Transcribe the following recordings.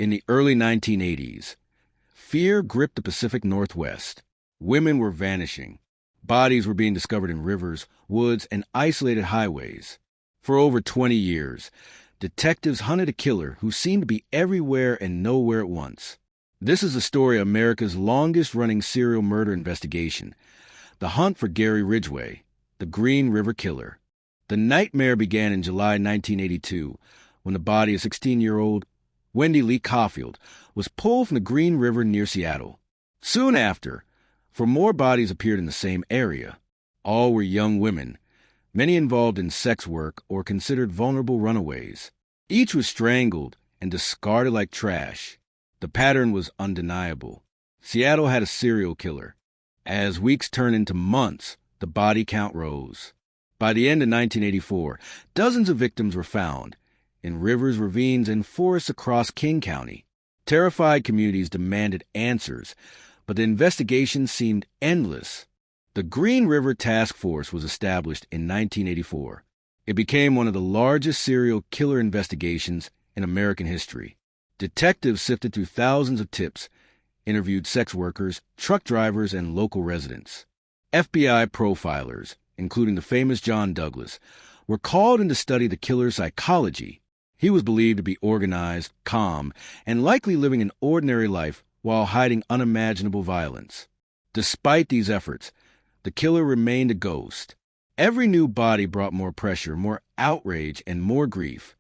In the early 1980s, fear gripped the Pacific Northwest. Women were vanishing. Bodies were being discovered in rivers, woods, and isolated highways. For over 20 years, detectives hunted a killer who seemed to be everywhere and nowhere at once. This is the story of America's longest-running serial murder investigation, the hunt for Gary Ridgway, the Green River Killer. The nightmare began in July 1982 when the body of 16-year-old Wendy Lee Caulfield was pulled from the Green River near Seattle. Soon after, 4 more bodies appeared in the same area. All were young women, many involved in sex work or considered vulnerable runaways. Each was strangled and discarded like trash. The pattern was undeniable. Seattle had a serial killer. As weeks turned into months, the body count rose. By the end of 1984, dozens of victims were found in rivers, ravines, and forests across King County. Terrified communities demanded answers, but the investigation seemed endless. The Green River Task Force was established in 1984. It became one of the largest serial killer investigations in American history. Detectives sifted through thousands of tips, interviewed sex workers, truck drivers, and local residents. FBI profilers, including the famous John Douglas, were called in to study the killer's psychology. He was believed to be organized, calm, and likely living an ordinary life while hiding unimaginable violence. Despite these efforts, the killer remained a ghost. Every new body brought more pressure, more outrage, and more grief.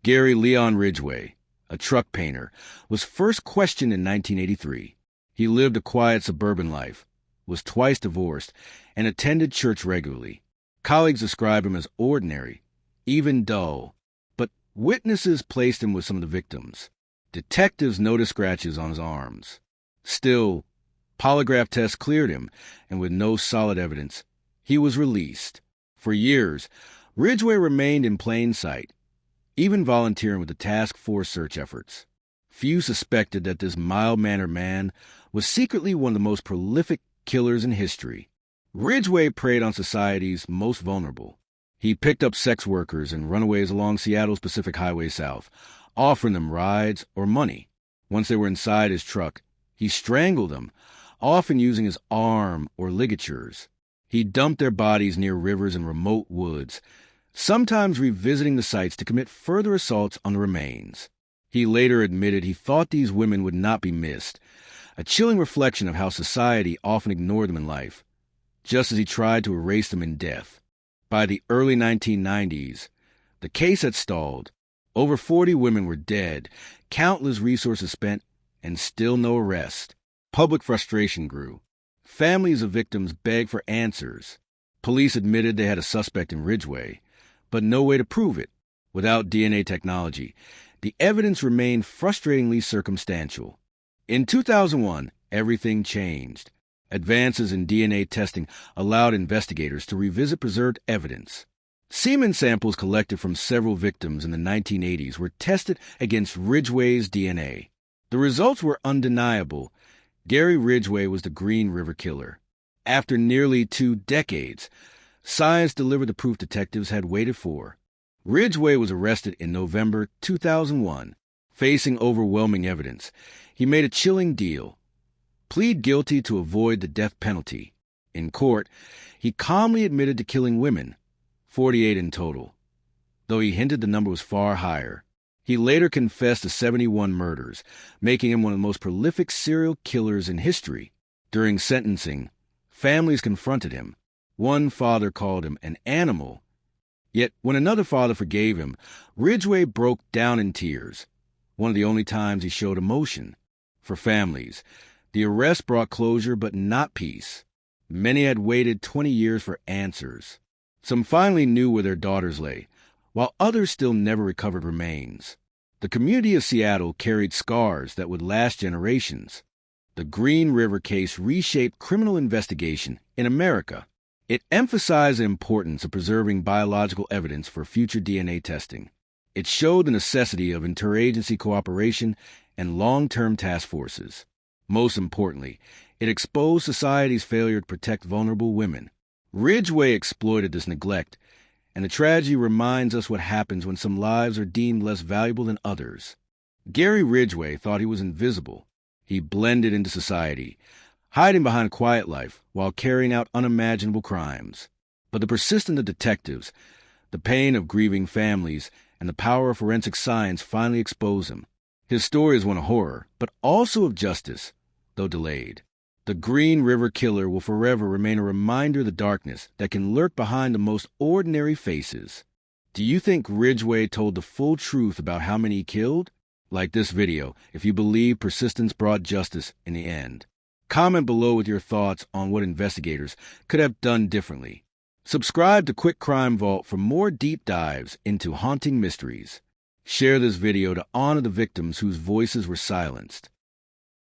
Gary Leon Ridgway, a truck painter, was first questioned in 1983. He lived a quiet suburban life, was twice divorced, and attended church regularly. Colleagues described him as ordinary, even dull, but witnesses placed him with some of the victims. Detectives noticed scratches on his arms. Still, polygraph tests cleared him, and with no solid evidence, he was released. For years, Ridgway remained in plain sight, even volunteering with the task force search efforts. Few suspected that this mild-mannered man was secretly one of the most prolific killers in history. Ridgway preyed on society's most vulnerable. He picked up sex workers and runaways along Seattle's Pacific Highway South, offering them rides or money. Once they were inside his truck, he strangled them, often using his arm or ligatures. He dumped their bodies near rivers and remote woods, sometimes revisiting the sites to commit further assaults on the remains. He later admitted he thought these women would not be missed, a chilling reflection of how society often ignored them in life, just as he tried to erase them in death. By the early 1990s, the case had stalled. Over 40 women were dead, countless resources spent, and still no arrest. Public frustration grew. Families of victims begged for answers. Police admitted they had a suspect in Ridgway, but no way to prove it. Without DNA technology, the evidence remained frustratingly circumstantial. In 2001, everything changed. Advances in DNA testing allowed investigators to revisit preserved evidence. Semen samples collected from several victims in the 1980s were tested against Ridgway's DNA. The results were undeniable. Gary Ridgway was the Green River Killer. After nearly 2 decades, science delivered the proof detectives had waited for. Ridgway was arrested in November 2001. Facing overwhelming evidence, he made a chilling deal: plead guilty to avoid the death penalty. In court, he calmly admitted to killing women, 48 in total, though he hinted the number was far higher. He later confessed to 71 murders, making him one of the most prolific serial killers in history. During sentencing, families confronted him. One father called him an animal. Yet when another father forgave him, Ridgway broke down in tears, one of the only times he showed emotion. For families, the arrest brought closure but not peace. Many had waited 20 years for answers. Some finally knew where their daughters lay, while others still never recovered remains. The community of Seattle carried scars that would last generations. The Green River case reshaped criminal investigation in America. It emphasized the importance of preserving biological evidence for future DNA testing. It showed the necessity of interagency cooperation and long-term task forces. Most importantly, it exposed society's failure to protect vulnerable women. Ridgway exploited this neglect, and the tragedy reminds us what happens when some lives are deemed less valuable than others. Gary Ridgway thought he was invisible. He blended into society, hiding behind a quiet life while carrying out unimaginable crimes. But the persistence of detectives, the pain of grieving families, and the power of forensic science finally exposed him. His story is one of horror, but also of justice, though delayed. The Green River Killer will forever remain a reminder of the darkness that can lurk behind the most ordinary faces. Do you think Ridgway told the full truth about how many he killed? Like this video if you believe persistence brought justice in the end. Comment below with your thoughts on what investigators could have done differently. Subscribe to Quick Crime Vault for more deep dives into haunting mysteries. Share this video to honor the victims whose voices were silenced.